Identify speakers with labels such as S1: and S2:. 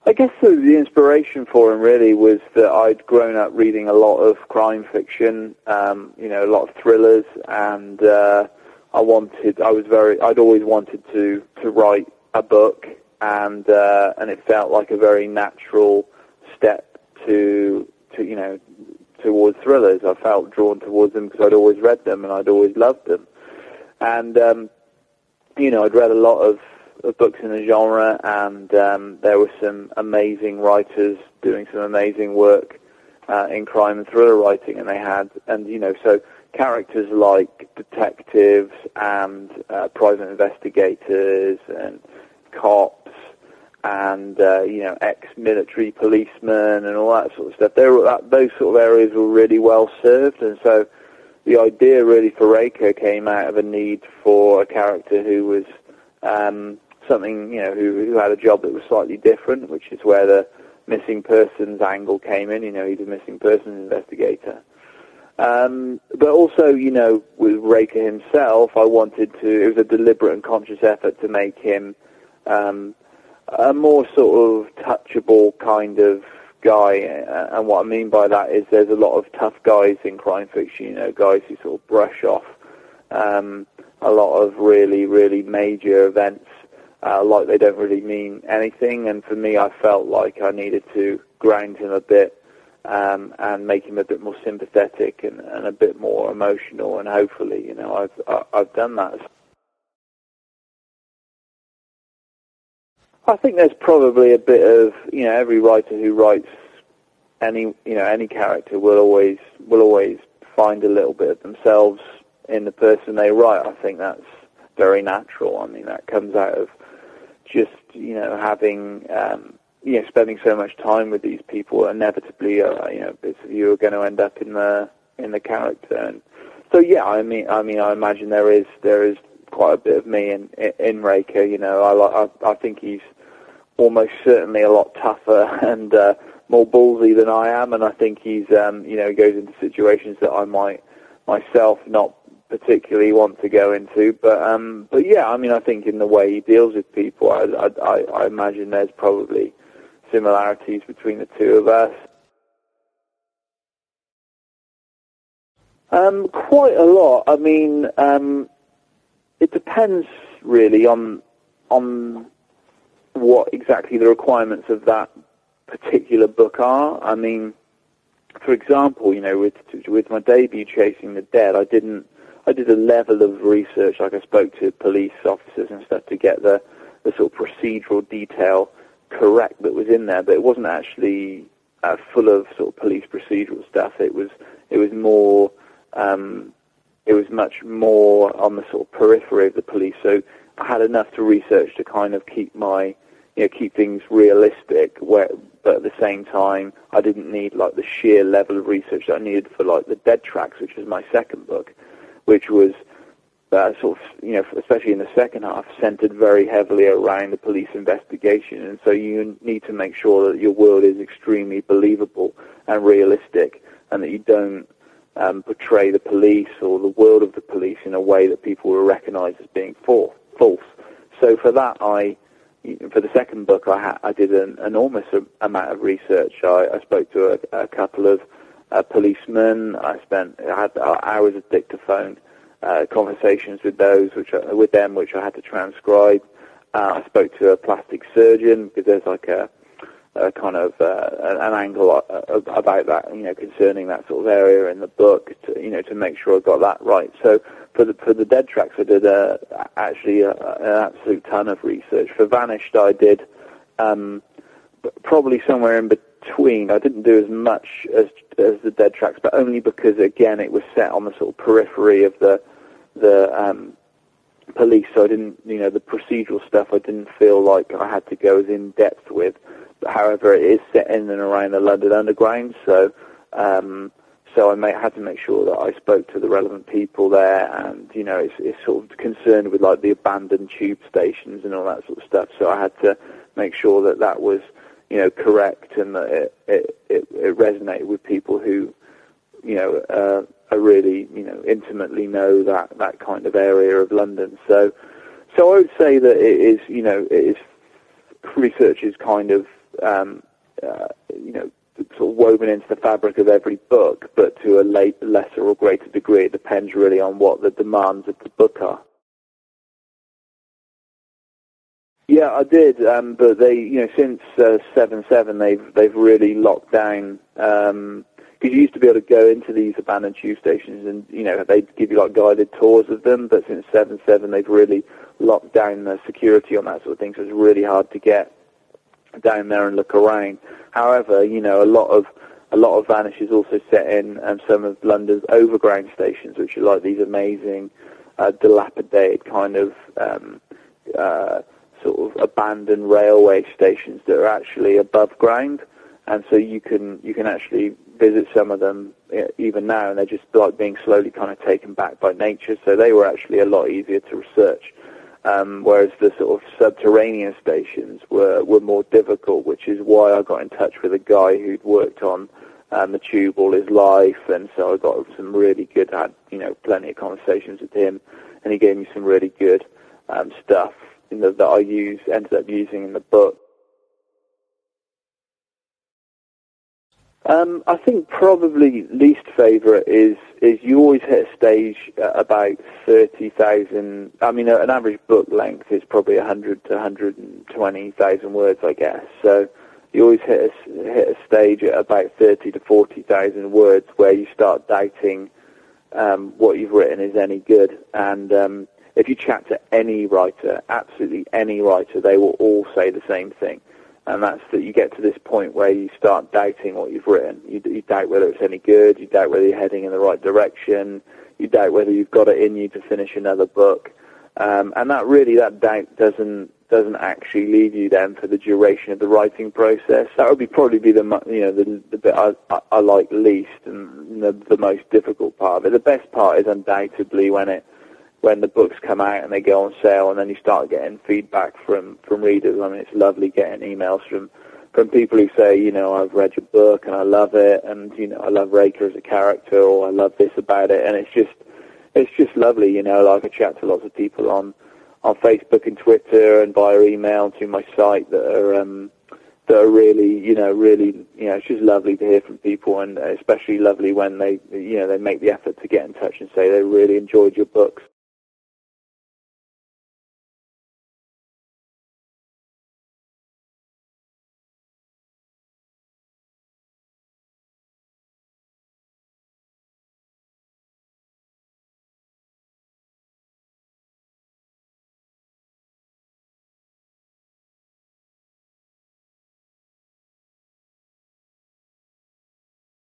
S1: I guess the inspiration for him really was that I'd grown up reading a lot of crime fiction, a lot of thrillers, and I'd always wanted to write a book, and it felt like a very natural step towards thrillers. I felt drawn towards them because I'd always read them and I'd always loved them, and I'd read a lot of books in the genre, and there were some amazing writers doing some amazing work in crime and thriller writing, so characters like detectives and private investigators and cops and ex-military policemen and all that sort of stuff. Those sort of areas were really well served, and so the idea really for Raker came out of a need for a character who was who had a job that was slightly different, which is where the missing persons angle came in. He's a missing persons investigator. But also, with Raker himself, it was a deliberate and conscious effort to make him a more sort of touchable kind of guy. And what I mean by that is there's a lot of tough guys in crime fiction, guys who sort of brush off a lot of really, really major events like they don't really mean anything. And for me, I felt like I needed to ground him a bit and make him a bit more sympathetic and a bit more emotional. And hopefully, I've done that. I think there's probably a bit of, every writer who writes any character will always find a little bit of themselves in the person they write. I think that's very natural. I mean, that comes out of just, having, spending so much time with these people. Inevitably, bits of you are going to end up in the character. And so, yeah, I imagine there is quite a bit of me in Raker. I think he's almost certainly a lot tougher and more ballsy than I am, and I think he's goes into situations that I might myself not particularly want to go into, but yeah, I think in the way he deals with people, I imagine there's probably similarities between the two of us. Quite a lot. It depends really on what exactly the requirements of that particular book are. For example, with my debut, Chasing the Dead, I did a level of research, like I spoke to police officers and stuff to get the sort of procedural detail correct that was in there, but it wasn't actually full of sort of police procedural stuff. It was more. It was much more on the sort of periphery of the police. So I had enough to research to kind of keep things realistic, but at the same time, I didn't need like the sheer level of research that I needed for like the Dead Tracks, which was my second book, which was sort of, especially in the second half, centered very heavily around the police investigation. And so you need to make sure that your world is extremely believable and realistic, and that you don't portray the police or the world of the police in a way that people will recognize as being false. So for that, for the second book, I did an enormous amount of research. I spoke to a couple of policemen. I had hours of dictaphone conversations with them, which I had to transcribe. I spoke to a plastic surgeon because there's like a kind of an angle about that, concerning that sort of area in the book, to make sure I got that right. So for the Dead Tracks, I did actually an absolute ton of research. For Vanished, I did probably somewhere in between. I didn't do as much as the Dead Tracks, but only because, again, it was set on the sort of periphery of the police. So I didn't, the procedural stuff, I didn't feel like I had to go as in depth with. However, it is set in and around the London Underground, so I had to make sure that I spoke to the relevant people there, and it's sort of concerned with like the abandoned tube stations and all that sort of stuff. So I had to make sure that was correct, and that it resonated with people who are really intimately know that kind of area of London. So I would say that it is research is kind of you know, sort of woven into the fabric of every book, but to a lesser or greater degree. It depends really on what the demands of the book are. Yeah, I did, but they, you know, since 7/7, they've really locked down. Because you used to be able to go into these abandoned tube stations, and you know they'd give you like guided tours of them. But since 7/7, they've really locked down the security on that sort of thing, so it's really hard to get down there and look around. However, you know, a lot of Vanish is also set in some of London's overground stations, which are like these amazing, dilapidated kind of sort of abandoned railway stations that are actually above ground, and so you can actually visit some of them even now, and they're just like being slowly kind of taken back by nature. So they were actually a lot easier to research. Whereas the sort of subterranean stations were more difficult, which is why I got in touch with a guy who'd worked on the tube all his life, and so I got some really good, had, you know, plenty of conversations with him, and he gave me some really good stuff, you know, that I ended up using in the book. I think probably least favourite is you always hit a stage at about 30,000. I mean, an average book length is probably 100 to 120,000 words, I guess. So you always hit a stage at about 30 to 40,000 words where you start doubting what you've written is any good. And if you chat to any writer, absolutely any writer, they will all say the same thing. And that's that you get to this point where you start doubting what you've written. You doubt whether it's any good. You doubt whether you're heading in the right direction. You doubt whether you've got it in you to finish another book. And that doubt doesn't actually leave you then for the duration of the writing process. That would probably be the bit I like least and the most difficult part of it. The best part is undoubtedly when the books come out and they go on sale, and then you start getting feedback from readers. I mean, it's lovely getting emails from people who say, you know, I've read your book and I love it, and you know, I love Raker as a character, or I love this about it, and it's just lovely, you know. Like, I chat to lots of people on Facebook and Twitter and via email to my site that are really, it's just lovely to hear from people, and especially lovely when they make the effort to get in touch and say they really enjoyed your books.